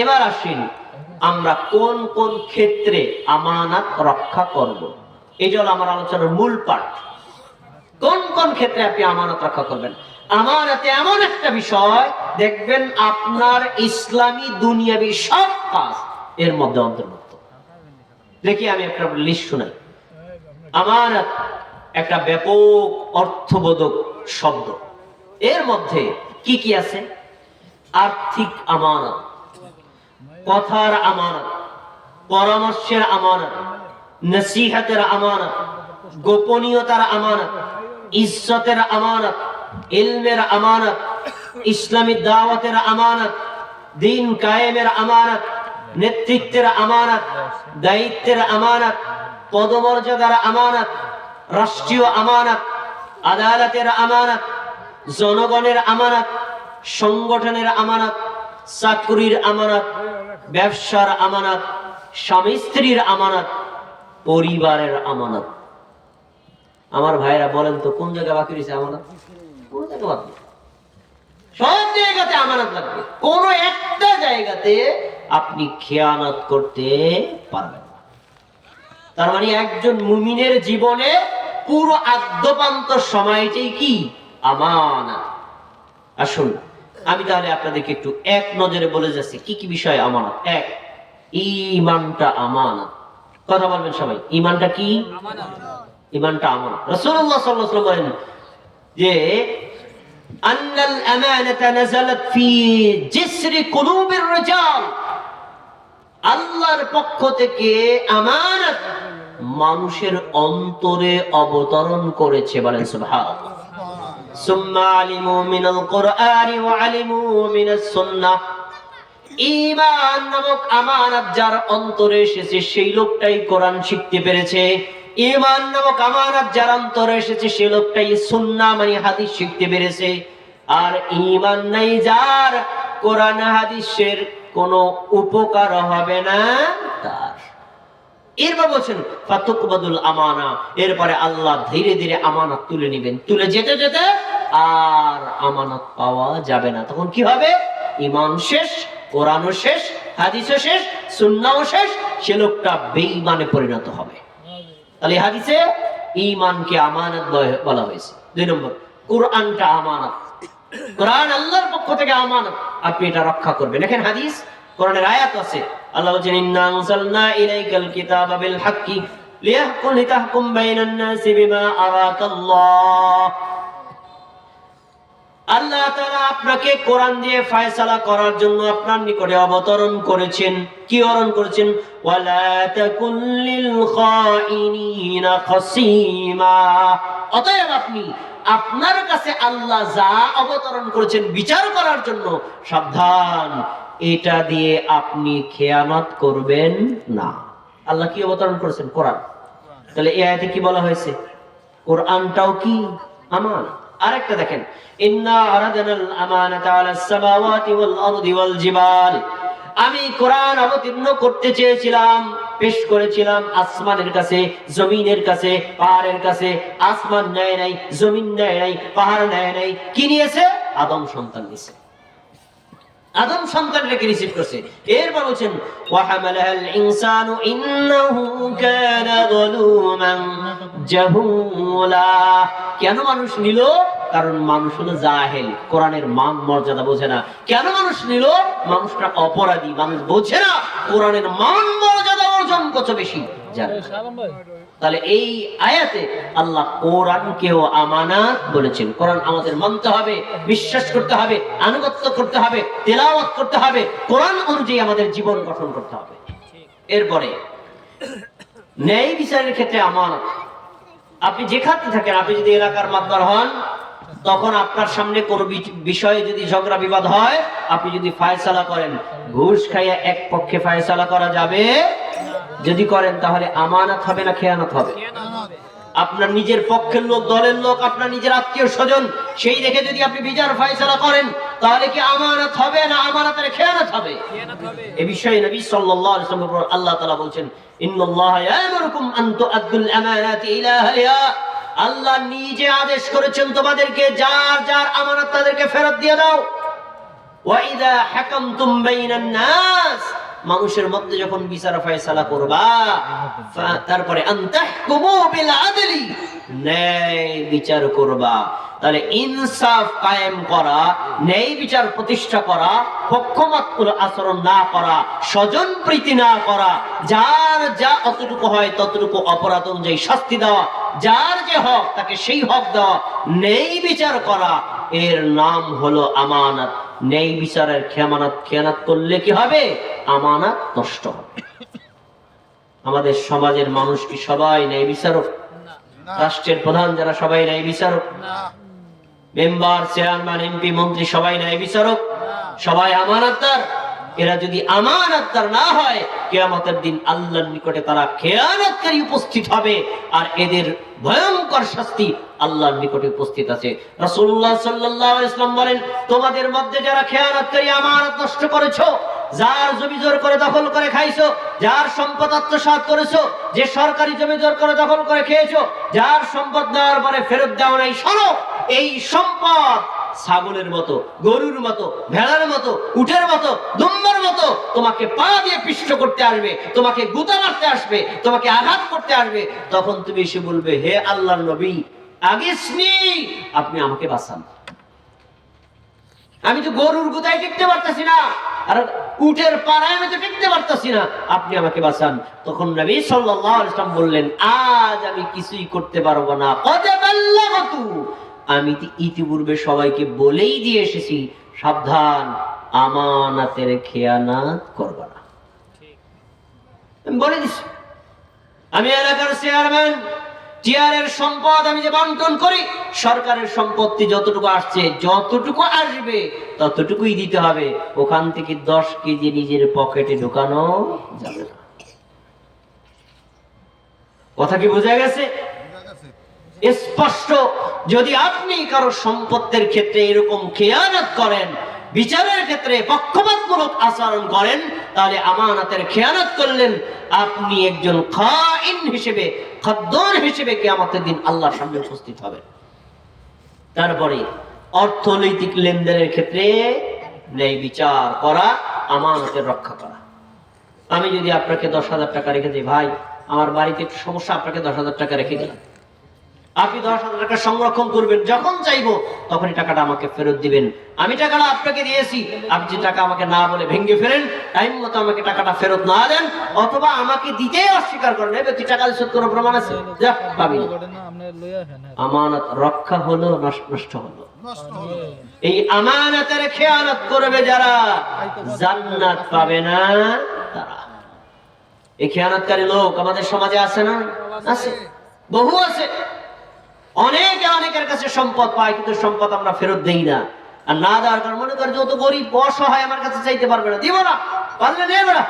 এবার আসেন আমরা কোন কোন ক্ষেত্রে আমানত রক্ষা করব। এটা হলো আমার আলোচনার মূল পাঠ। কোন কোন ক্ষেত্রে আপনি আমানত রক্ষা করবেন। আমানতে এমন একটা বিষয়, দেখবেন আপনার ইসলামী দুনিয়াবী সব কাজ এর মধ্যে অন্তর্ভুক্ত। দেখি আমি একটা লিস্ট শোনাই। আমানত একটা ব্যাপক অর্থবোধক শব্দ। এর মধ্যে কি কি আছে? আর্থিক আমানত, কথার আমানত, পরামর্শের আমানত, নসিহতের আমানত, গোপনীয়তার আমানত, ইজ্জতের আমানত, ইলমের আমানত, ইসলামী দাওয়াতের আমানত, দিন কায়েমের আমানত, নেতৃত্বের আমানত, দায়িত্বের আমানত, পদমর্যাদার আমানত, রাষ্ট্রীয় আমানত, আদালতের আমানত, জনগণের আমানত, সংগঠনের আমানত, চাকরির আমানত, ব্যবসার আমানত, স্বামী স্ত্রীর আমানত, পরিবারের আমানত। আমার ভাইরা বলেন তো কোন জায়গায় বাকি রয়েছে আমানত? কোন জায়গায় বাকি? সব জায়গাতে আমানত লাগবে। কোন একটা জায়গাতে আপনি খেয়ানত করতে পারবেন না। তার মানে একজন মুমিনের জীবনে পুরো আদ্যপান্ত সময়টাই কি? আমানত। আসুন আমি তাহলে আপনাদেরকে একটু এক নজরে বলে যাচ্ছি কি কি বিষয় আমানত। এক, ঈমানটা আমানত। কথা বলবেন সবাই। ঈমানটা কি? ঈমানটা আমানত। রাসূলুল্লাহ সাল্লাল্লাহু আলাইহি ওয়াসাল্লাম বলেন যে আন্নাল আমানাতা নাযালাত ফি জিসরি কুলুবির রিজাল। আল্লাহর পক্ষ থেকে আমানত মানুষের অন্তরে অবতরণ করেছে। বলেন সুবহানাল্লাহ। সুম্মা আলিমু মিনাল কুরআনি ওয়া আলিমু মিনাস সুন্নাহ। ঈমান নামক আমানত যার অন্তরে এসেছে সেই লোকটাই কোরআন শিখতে পেরেছে। ঈমান নামক আমানত যার অন্তরে এসেছে সেই লোকটাই সুন্নাহ মানে হাদিস শিখতে পেরেছে। আর ঈমান নাই যার, কোরআন হাদিসের কোনো উপকার হবে না তার। এরপর বলছেন ফাতুকবাদুল আমানা। এরপরে আল্লাহ ধীরে ধীরে আমানত তুলে নেবেন। তুলে যেতে যেতে আর আমানত পাওয়া যাবে না। তখন কি হবে? ঈমান শেষ, কোরআনও শেষ, হাদিসও শেষ, সুন্নাহও শেষ। সে লোকটা বেঈমানে পরিণত হবে। তাহলে হাদিসে ঈমানকে আমানত বলা হয়েছে। 2 নম্বর, কোরআনটা আমানত। কোরআন আল্লাহর পক্ষ থেকে আমানত, আপনি এটা রক্ষা করবেন। দেখেন হাদিস, কোরআনের আয়াত আছে। আল্লাহ বলেন ইন্না আনজালনা ইলাইকাল কিতাবা বিল হাক্কি লিতাহকুম বাইনান নাসি বিমা আরাকাল্লাহ। আল্লাহ তাআলা আপনাকে কোরআন দিয়ে ফয়সালা করার জন্য আপনার নিকটে অবতরণ করেছেন। কি অবতরণ করেছেন? ওয়ালা তাকুল লিল খাইনিনা খাসিমা। অতএব আপনি আপনার কাছে আল্লাহ যা অবতরণ করেছেন বিচার করার জন্য, সাবধান, এটা দিয়ে আপনি খেয়ানত করবেন না। আল্লাহ কি অবতরণ করেছেন? কোরআন। তাহলে এই আয়াতে কি বলা হয়েছে? কোরআনটাও কি আমানত। আরেকটা দেখেন, ইন্না আরাদনাল আমানাতা আলাস সামাওয়াতি ওয়াল আরদি ওয়াল জিবাল। আমি কোরআন অবতীর্ণ করতে চেয়েছিলাম, পেশ করেছিলাম আসমানের কাছে, জমিনের কাছে, পাহাড়ের কাছে। আসমান নেয় নাই, জমিন নেয় নাই, পাহাড় নেয় নাই। কি নিয়েছে? আদম সন্তান নিয়েছে। আদম সন্তানকে রিসিভ করছে। এরপর বলছেন ওয়া হামালাল ইনসানু ইন্নাহু কানা যালুমান জাহুলা। কেন মানুষ নিল? কারণ মানুষ হলো জাহেল, কোরআনের মান মর্যাদা বোঝে না। কেন মানুষ নিল? মানুষটা অপরাধী, মানুষ বোঝে না কোরআনের মান মর্যাদা অর্জন কত বেশি জানে। তাহলে এই আয়াতে আল্লাহ কোরআনকেও আমানত বলেছেন। কোরআন আমাদের মানতে হবে, বিশ্বাস করতে হবে, আনুগত্য করতে হবে, তেলাওয়াত করতে হবে, কোরআন অনুযায়ী আমাদের জীবন গঠন করতে হবে। এরপরে ন্যায় বিচারের ক্ষেত্রে আমানত। আপনি যেখানে থাকেন, আপনি যদি এলাকার মাতবার হন, তখন আপনার সামনে কোনো বিষয়ে যদি ঝগড়া বিবাদ হয়, আপনি যদি ফয়সালা করেন, ঘুষ খাইয়া এক পক্ষে ফয়সালা করা যাবে? যদি করেন তাহলে আমানত হবে না খেয়ানত হবে? আপনার নিজের পক্ষের লোক, দলের লোক, আপনার নিজের আত্মীয় স্বজন, সেই দেখে যদি আপনি বিচার ফয়সালা করেন, তাহলে কি আমানত হবে না আমানতের খেয়ানত হবে? এই বিষয়ে নবী সাল্লাল্লাহু আলাইহি ওয়াসাল্লাম আল্লাহ তাআলা বলেন ইন্নাল্লাহা ইয়া'মুরুকুম আন তু'আদ্দুল আমানাতি ইলা আহলিহা। আল্লাহ নিজে আদেশ করেছেন তোমাদেরকে যার যার আমানত তাদেরকে ফেরত দিয়ে দাও। ওয়াইদা হাকামতুম বাইনান নাস, মানুষের মধ্যে যখন বিচার ফয়সালা করবা, তারপরে আনতাহকুমু বিল আদলি, ন্যায় বিচার করবা। তাহলে ইনসাফ কায়েম করা, ন্যায় বিচার প্রতিষ্ঠা করা, পক্ষপাত আচরণ না করা, স্বজন প্রীতি না করা, যার যা অতটুকু হয় ততটুকু অপরাধ অনুযায়ী শাস্তি দেওয়া, যার যে হক তাকে সেই হক দেওয়া, ন্যায় বিচার করা, এর নাম হলো আমানত। ন্যায় বিচারের খেয়ানত করলে কি হবে? আমানত নষ্ট হবে। আমাদের সমাজের মানুষ কি সবাই ন্যায় বিচারক? রাষ্ট্রের প্রধান যারা সবাই ন্যায় বিচারক? মেম্বার, চেয়ারম্যান, এমপি, মন্ত্রী সবাই ন্যায় বিচারক? সবাই আমানতদার? এরা যদি আমানতদার না হয়, কিয়ামতের দিন আল্লাহর নিকটে তারা খেয়ানতকারী উপস্থিত হবে, আর এদের ভয়ঙ্কর শাস্তি আল্লাহর নিকটে উপস্থিত আছে। রাসূলুল্লাহ সাল্লাল্লাহু আলাইহি ওয়াসাল্লাম বলেন, তোমাদের মধ্যে যারা খেয়ানতকারী, আমানত নষ্ট করেছো, যার জমি জোর করে দখল করে খাইছো, যার সম্পদ আত্মসাৎ করেছো, যে সরকারি জমি জোর করে দখল করে খেয়েছো, যার সম্পদ নেওয়ার পরে ফেরত দাও নাই, শোনো, এই সম্পদ ছাগলের মতো, গরুর মতো, ভেড়ার মতো, উটের মতো, দুম্বার মতো তোমাকে পা দিয়ে পিষ্ট করতে আসবে, তোমাকে গুতা মারতে আসবে, তোমাকে আঘাত করতে আসবে। তখন তুমি এসে বলবে, হে আল্লাহর নবী, আগেসনি, আপনি আমাকে বাঁচান, আমি তো গরুর গুতায় টিকতে পারতেছি না, আর উটের পাড়ায় আমি তো টিকতে পারতেছি না, আপনি আমাকে বাঁচান। তখন নবী সাল্লাল্লাহু আলাইহি ওয়াসাল্লাম বললেন, আজ আমি কিছুই করতে পারবো না, কদ বাল্লাগতু, আমি তো ইতিপূর্বে সবাইকে বলেই দিয়ে এসেছি, সাবধান, আমানতের খেয়ানত করবা না। আমি বলে দিছি, আমি এলাকার চেয়ারম্যান, চেয়ারের সম্পদ আমি যে বন্টন করি, সরকারের সম্পত্তি যতটুকু আসছে, যতটুকু আসবে ততটুকুই দিতে হবে, ওখান থেকে 10 কেজি নিজের পকেটে ঢোকানো যাবে না। কথা কি বোঝা গেছে? স্পষ্ট। যদি আপনি কারো সম্পত্তির ক্ষেত্রে এরকম খেয়ানত করেন, বিচারের ক্ষেত্রে পক্ষপাতমূলক আচরণ করেন, তাহলে আমানতের খেয়ানত করলেন, আপনি একজন খাইন হিসেবে, খাদ্দার হিসেবে কিয়ামতের দিন আল্লাহর সামনে উপস্থিত হবেন। তারপরে অর্থনৈতিক লেনদেনের ক্ষেত্রে ন্যায় বিচার করা, আমানতের রক্ষা করা। আমি যদি আপনাকে 10,000 টাকা রেখে দিই, ভাই আমার বাড়িতে একটু সমস্যা, আপনাকে 10,000 টাকা রেখে দিলাম, আপনি 10,000 টাকা সংরক্ষণ করবেন, যখন চাইবো তখনই টাকাটা আমাকে ফেরত দিবেন। আমি টাকাটা আপনাকে দিয়েছি, আপনি যে টাকা আমাকে না বলে ভেঙে ফেলেন, টাইম মতো আমাকে টাকাটা ফেরত না দেন, অথবা আমাকে দিতেই অস্বীকার করেন, এই ব্যক্তি টাকা দিচ্ছে, কোনো প্রমাণ আছে? আমানত রক্ষা হলো, নষ্ট হলো। এই আমানতের খেয়ানত করবে যারা, জান্নাত পাবে না তারা। এই খেয়ানতকারী লোক আমাদের সমাজে আছে না? আছে, বহু আছে। অনেকের কাছে সম্পদ পায়, কিন্তু সম্পদ আমরা ফেরত দেই না। আর না দেওয়ার কারণ মনে করে যত গরিব অসহায় আমার কাছে চাইতে পারবে না, দিব না, পারলে নেবে না।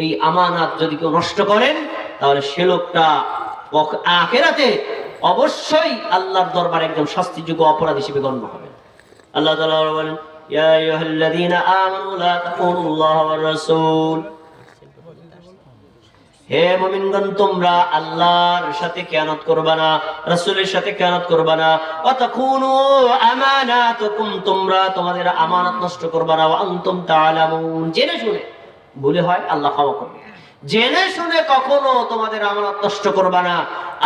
এই আমানত যদি কেউ নষ্ট করেন, তাহলে সে লোকটা আখিরাতে অবশ্যই আল্লাহর দরবারে একজন শাস্তিযোগ্য অপরাধ হিসেবে গণ্য হবে। আল্লাহ তাআলা বলেন, ইয়া আইয়ুহাল্লাযীনা আমানু লা তাখুনুল্লাহ ওয়ার রাসূল, হে মুমিনগণ, তোমরা আল্লাহর সাথে খেয়ানত করবা না, রাসূলের সাথে খেয়ানত করবা না। ওয়া তাকুনু আমানাতুকুম, তোমরা তোমাদের আমানত নষ্ট করবা না। ওয়া আনতুম তাআলামুন, জেনে শুনে, ভুলে হয় আল্লাহ ক্ষমা করবে, জেনে শুনে কখনো তোমাদের আমানত নষ্ট করবা না।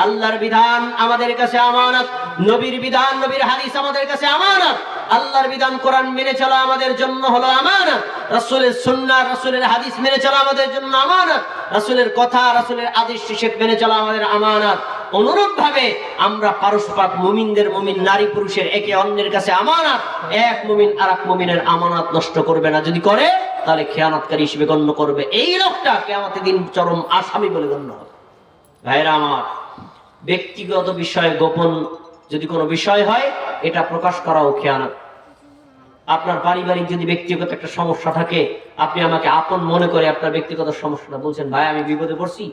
আল্লাহর বিধান আমাদের কাছে আমানত, নবীর বিধান, নবীর হাদিস আমাদের কাছে আমানত। আল্লাহর বিধান কোরআন মেনে চলা আমাদের জন্য হলো আমানত, রাসূলের সুন্নাহ, রাসূলের হাদিস মেনে চলা আমাদের জন্য আমানত, রাসূলের কথা, রাসূলের আদেশ নিষেধ মেনে চলা আমাদের আমানত। অনুরূপ ভাবে আমরা পারস্পরিক মুমিনদের, মুমিন নারী পুরুষের একে অন্যের কাছে আমানত। এক মুমিন আরেক মুমিনের আমানত নষ্ট করবে না, যদি করে তাহলে খেয়ানতকারী হিসেবে গণ্য করবে। এই লোকটা কিয়ামতের দিন চরম আসামি বলে গণ্য হবে। ভাইরা আমার, ব্যক্তিগত বিষয়ে গোপন যদি কোনো বিষয় হয়, এটা প্রকাশ করাও খেয়ানত। আপনার পারিবারিক যদি ব্যক্তিগত একটা সমস্যা থাকে, আপনি আমাকে আপন মনে করে আপনার ব্যক্তিগত সমস্যাটা বলছেন, ভাই আমি বিপদে পড়ছি,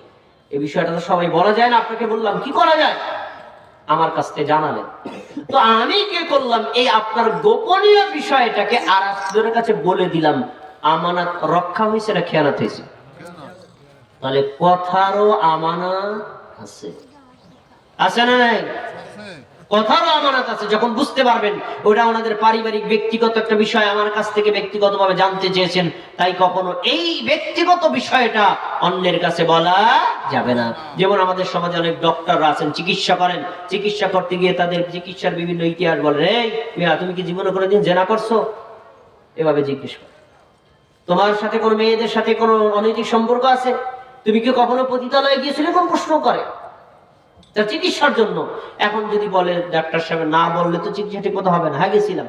এই বিষয়টা তো সবাই বলা যায় না, আপনাকে বললাম, কি করা যায়? আমার কাছ থেকে জানালেন, তো আমি কি করলাম, এই আপনার গোপনীয় বিষয়টাকে আর একজনের কাছে বলে দিলাম, আমানত রক্ষা হয়েছে না খেয়ানত হয়েছে? তাহলে কথারও আমানত আছে, আছে না নাই? কথারও আমানত আছে। যখন বুঝতে পারবেন ওটা ওনাদের পারিবারিক ব্যক্তিগত একটা বিষয়, আমার কাছ থেকে ব্যক্তিগতভাবে জানতে চেয়েছেন, তাই কখনো এই ব্যক্তিগত বিষয়টা অন্যের কাছে বলা যাবে না। যেমন আমাদের সমাজে অনেক ডক্টররা আছেন, চিকিৎসা করেন, চিকিৎসা করতে গিয়ে তাদের চিকিৎসার বিভিন্ন ইতিহাস বলেন, এই মিয়া তুমি কি জীবনে কোনোদিন জেনা করছো, এভাবে জিজ্ঞেস করে। তোমার সাথে কোনো মেয়েদের সাথে কোনো অনৈতিক সম্পর্ক আছে, তুমি কি কখনো পতিতালয়ে গিয়েছিলে, কোন প্রশ্ন করে তার চিকিৎসার জন্য। এখন যদি বলে ডাক্তার সাহেব না বললে তো চিকিৎসা ঠিক মতো হবে না, হ্যাঁ গেছিলাম,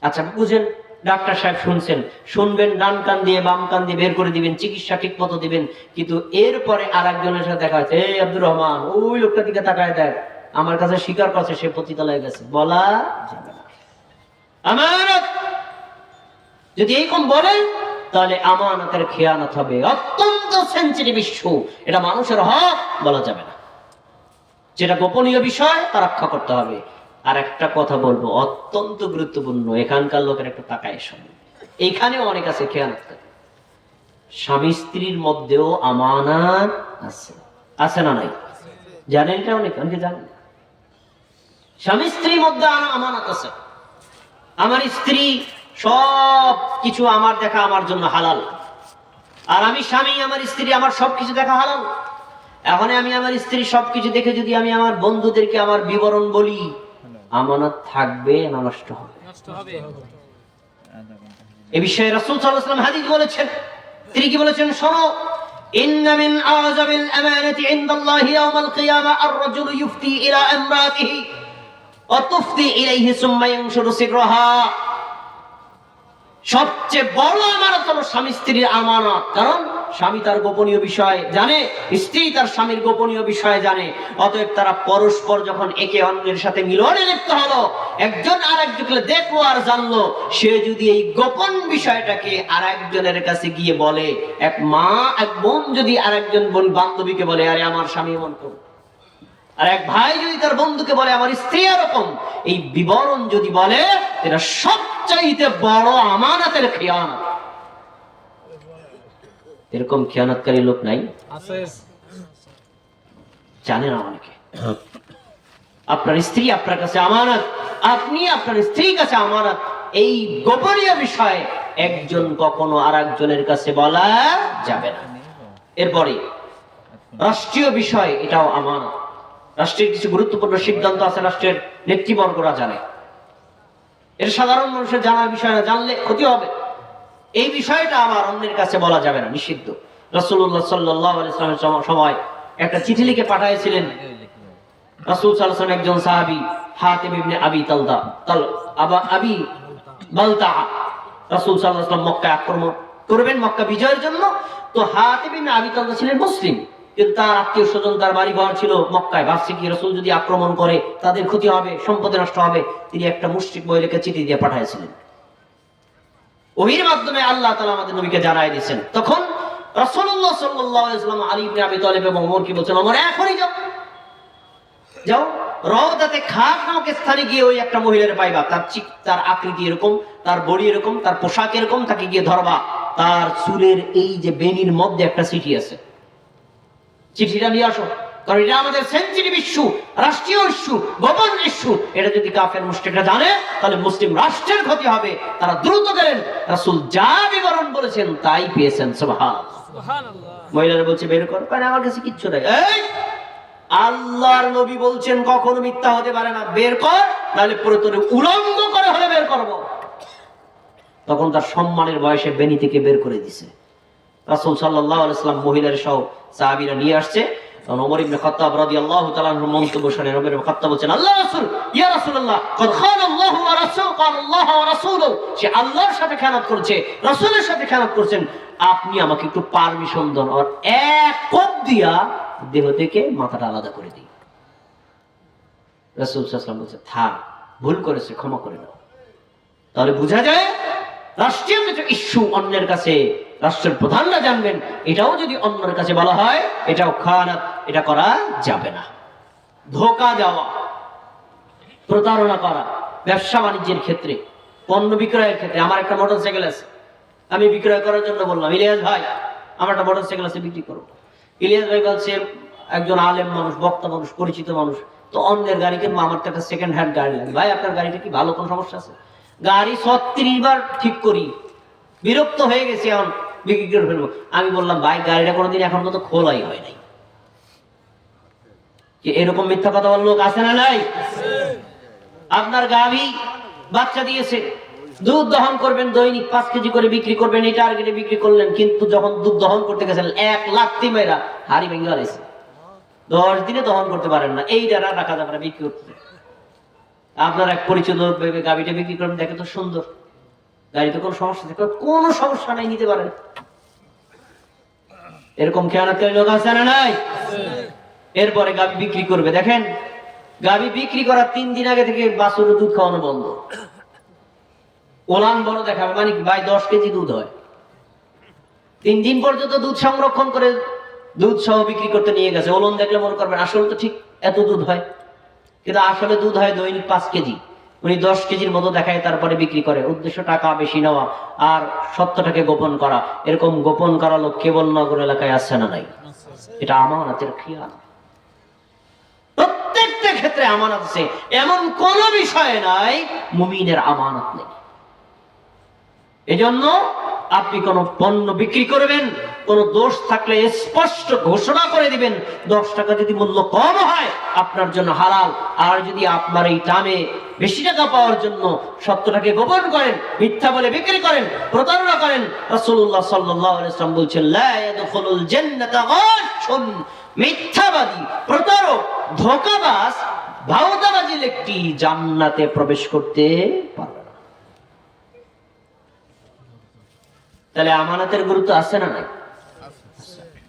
আচ্ছা বুঝেন, ডাক্তার সাহেব শুনছেন, শুনবেন, ডান কান দিয়ে বাম কান দিয়ে বের করে দিবেন, চিকিৎসা ঠিক মতো দিবেন। কিন্তু এরপরে আর একজনের সাথে দেখা হচ্ছে, এই আব্দুর রহমান, ওই লোকটার দিকে তাকায় দেখ, আমার কাছে স্বীকার করছে সে পতিতালয়ে গেছে, বলা যাবে না। আমানত যদি এইরকম বলেন তাহলে আমানতের খেয়ানত হবে, অত্যন্ত সেনসিটিভ ইস্যু, এটা মানুষের হক, বলা যাবে না। যেটা গোপনীয় বিষয় তা রক্ষা করতে হবে। আর একটা কথা বলবো, অত্যন্ত গুরুত্বপূর্ণ, এখানকার লোকের একটু তাকায় শোনেন, এখানেও অনেক আছে খেয়ানত করে। স্বামী স্ত্রীর মধ্যেও আমানত আছে, আছে না নাই? জানেন এটা? অনেকে জানেন। স্বামী স্ত্রীর মধ্যে আমানত আছে। আমার স্ত্রী সব কিছু আমার দেখা আমার জন্য হালাল, আর আমি স্বামী, আমার স্ত্রী আমার সবকিছু দেখা হালাল। এখন আমি আমার স্ত্রী সবকিছু দেখে যদি আমি আমার বন্ধুদেরকে আমার বিবরণ বলি, আমানত থাকবে না নষ্ট হবে? এ বিষয়ে রাসূল সাল্লাল্লাহু আলাইহি ওয়াসাল্লাম হাদিস বলেছেন। তিনি কি বলেছেন? শোনো, ইন্না মিন আযামিল আমানাতি ইনদাল্লাহি ইয়াওমাল কিয়ামা আর-রাজুলু ইফতি ইলা ইমরাতিহি ওয়া তুফতি ইলাইহি সুম্মা ইয়ানশুরু সিররাহা। সবচেয়ে বড় আমানত হলো স্বামী স্ত্রীর আমানত। কারণ স্বামী তার গোপনীয় বিষয় জানে, স্ত্রী তার স্বামীর গোপনীয় বিষয় জানে। অতএব তারা পরস্পর যখন একে অন্যের সাথে মিলনে লিপ্ত হলো, একজন আরেকজনকে দেখলো আর জানলো, সে যদি এই গোপন বিষয়টাকে আরেকজনের কাছে গিয়ে বলে, এক মা এক বোন যদি আরেকজন বোন বান্ধবীকে বলে, আরে আমার স্বামী এমন করো, আর এক ভাই যদি তার বন্ধুকে বলে আমার স্ত্রী এরকম, এই বিবরণ যদি বলে, এটা সবচাইতে বড় আমানতের খেয়ানত। এরকম খেয়ানতকারী লোক নাই? জানেন অনেকে। আপনার স্ত্রী আপনার কাছে আমানত, আপনি আপনার স্ত্রীর কাছে আমানত। এই গোপনীয় বিষয় একজন কখনো আর একজনের কাছে বলা যাবে না। এরপরে রাষ্ট্রীয় বিষয়, এটাও আমানত। রাষ্ট্রের কিছু গুরুত্বপূর্ণ সিদ্ধান্ত আছে, রাষ্ট্রের নেতৃবর্গরা জানে, এর সাধারণ মানুষের জানার বিষয় না, জানলে ক্ষতি হবে। এই বিষয়টা আবার অন্যের কাছে বলা যাবে না, নিষিদ্ধ। রাসূলুল্লাহ সাল্লাল্লাহু আলাইহি ওয়াসাল্লামের সময় একটা চিঠি লিখে পাঠিয়েছিলেন রাসূল সাল্লাল্লাহু আলাইহি ওয়াসাল্লাম একজন সাহাবী হাতিম ইবনে আবি বালতা। রাসূল সাল্লাল্লাহু আলাইহি ওয়াসাল্লাম মক্কা আক্রমণ করবেন, মক্কা বিজয়ের জন্য। তো হাতিম ইবনে আবি বালতা ছিলেন মুসলিম, কিন্তু তার আত্মীয় স্বজন, তার বাড়ি ঘর ছিল মক্কায়। ভাবছে কি রাসূল যদি আক্রমণ করে তাদের ক্ষতি হবে, সম্পত্তি নষ্ট হবে। তিনি একটা মুশরিক মহিলাকে চিঠি দিয়ে পাঠিয়েছিলেন। ওহির মাধ্যমে আল্লাহ তাআলা আমাদের নবীকে জানাই দিয়েছেন। তখন রাসূলুল্লাহ সাল্লাল্লাহু আলাইহি ওয়াসাল্লাম আলী ইবনে আবি তালিব এবং ওমরকে বলছেন, ওমর এখনই যাও, যাও রওদাতে খাক নামক স্থানে গিয়ে ওই একটা মহিলার পাইবা, তার আকৃতি এরকম, তার বডি এরকম, তার পোশাক এরকম, তাকে গিয়ে ধরবা। তার চুলের এই যে বেনির মধ্যে একটা চিঠি আছে, চিঠিটা নিয়ে আসো। কারণ এটা আমাদের সেনসিটিভ ইস্যু, রাষ্ট্রীয় ইস্যু, গোপন ইস্যু। এটা যদি কাফের মুশরিকরা জানে তাহলে মুসলিম রাষ্ট্রের ক্ষতি হবে। তারা দ্রুত গেলেন, রাসূল যা বিবরণ বলেছেন তাই পেয়েছেন। সুবহানাল্লাহ। মহিলারা বলছে বের কর, কারণ আমার কাছে কিচ্ছু নাই। এই আল্লাহর নবী বলছেন কখনো মিথ্যা হতে পারে না, বের কর, নাহলে পুরো তোরে উলঙ্গ করে হলে বের করব। তখন তার সম্মানের বয়সে বেনি থেকে বের করে দিছে। রাসূল সাল্লাল্লাহু আলাইহি ওয়াসাল্লাম মহিলার সহ সাহাবীরা নিয়ে আসছে। তখন ওমর ইবনে খাত্তাব রাদিয়াল্লাহু তাআলা আনহু মন্তব্য শুনে ওমর ইবনে খাত্তাব বলেন, আল্লাহ রাসূল, ইয়া রাসূলুল্লাহ, ক্বাদ খানাল্লাহু ওয়া রাসূলুহু, ক্বানাল্লাহু ওয়া রাসূলুহু। সে আল্লাহর সাথে খেয়ানত করেছে, রাসূলের সাথে খেয়ানত করেছেন। আপনি আমাকে একটু পারমিশন দেন, আর এক কোপ দিয়া দেহ থেকে মাথাটা আলাদা করে দিই। রাসূল সাল্লাল্লাহু আলাইহি ওয়াসাল্লাম বলেন, থাক, ভুল করেছে, ক্ষমা করে দাও। তাহলে বোঝা যায় রাষ্ট্রীয় কিছু ইস্যু অন্যের কাছে রাষ্ট্রের প্রধানরা জানবেন, এটাও যদি অন্যের কাছে বলা হয়, এটাও খায়ানাত, এটা করা যাবে না। ধোঁকা দেওয়া, প্রতারণা করা, ব্যবসা বাণিজ্যের ক্ষেত্রে, পণ্য বিক্রয়ের ক্ষেত্রে। আমার একটা মোটরসাইকেল আছে, আমি বিক্রয় করার জন্য বললাম, ইলিয়াস ভাই আমার একটা মোটরসাইকেল আছে, বিক্রি করো। ইলিয়াস ভাই বলছে, একজন আলেম মানুষ, বক্তা মানুষ, পরিচিত মানুষ, তো অন্যের গাড়ি কিনবো, আমার তো একটা সেকেন্ড হ্যান্ড গাড়ি লাগে। ভাই আপনার গাড়িটা কি ভালো, কোনো সমস্যা আছে? গাড়ি 36 বার ঠিক করি, বিরক্ত হয়ে গেছি, এখন বিক্রি করে ফেলবো। আমি বললাম ভাই গাড়িটা কোনোদিন এখন পর্যন্ত খোলাই হয় নাই। কি এরকম মিথ্যা কথা বলার লোক আছে না নাই? আপনার গাভী বাচ্চা দিয়েছে, দুধ দহন করবেন, দৈনিক 5 কেজি করে বিক্রি করবেন, এই টার্গেটে বিক্রি করলেন, কিন্তু যখন দুধ দহন করতে গেছেন 1 লাখ মেয়েরা হাড়ি ভেঙে গেছে, 10 দিনে দহন করতে পারেন না, এই যারা রাখা যাবে না বিক্রি করতে। আপনার এক পরিচিত লোক ভেবে গাভীটা বিক্রি করবেন, দেখে তো সুন্দর, গাড়িতে কোনো সমস্যা নেই, কোনো সমস্যা নাই, নিতে পারেন। এরকম খেয়ানতকারী লোক আছে না নাই? এরপরে গাভী বিক্রি করবে, দেখেন গাভী বিক্রি করার 3 দিন আগে থেকে বাছুরের দুধ খাওয়ানো বন্ধ, ওলান বড় দেখাবে, মানে কি ভাই 10 কেজি দুধ হয়। 3 দিন পর্যন্ত দুধ সংরক্ষণ করে দুধ সহ বিক্রি করতে নিয়ে গেছে, ওলন দেখলে মনে করবেন আসলে তো ঠিক এত দুধ হয়, কিন্তু আসলে দুধ হয় দৈনিক 5 কেজি। উনি 10 কেজির মতো দেখায়, তারপরে বিক্রি করে, উদ্দেশ্য টাকা বেশি নেওয়া আর সত্যটাকে গোপন করা। এরকম গোপন করা লোক কেবল নগর এলাকায় আসছে না নাই? এটা আমানতের খেয়াল। প্রত্যেকটা ক্ষেত্রে আমানত আছে, এমন কোন বিষয় নাই মুমিনের আমানত নেই। এজন্য আপনি কোন পণ্য বিক্রি করবেন, কোন দোষ থাকলে স্পষ্ট ঘোষণা করে দিবেন। 10 টাকা যদি মূল্য কম হয় আপনার জন্য হালাল, আর যদি আপনার এই দামে বেশি টাকা পাওয়ার জন্য সত্যটাকে গোপন করেন, মিথ্যা বলে বিক্রি করেন, প্রতারণা করেন, রাসূলুল্লাহ সাল্লাল্লাহু আলাইহি ওয়াসাল্লাম বলছেন লা ইয়াদখুলুল জান্নাতা গাশুন, মিথ্যাবাদী, প্রতারক, ধোঁকাবাজ, ভাওতাবাজি ব্যক্তি জান্নাতে প্রবেশ করতে পারবে না। তাহলে আমানতের গুরুত্ব আছে না নাই?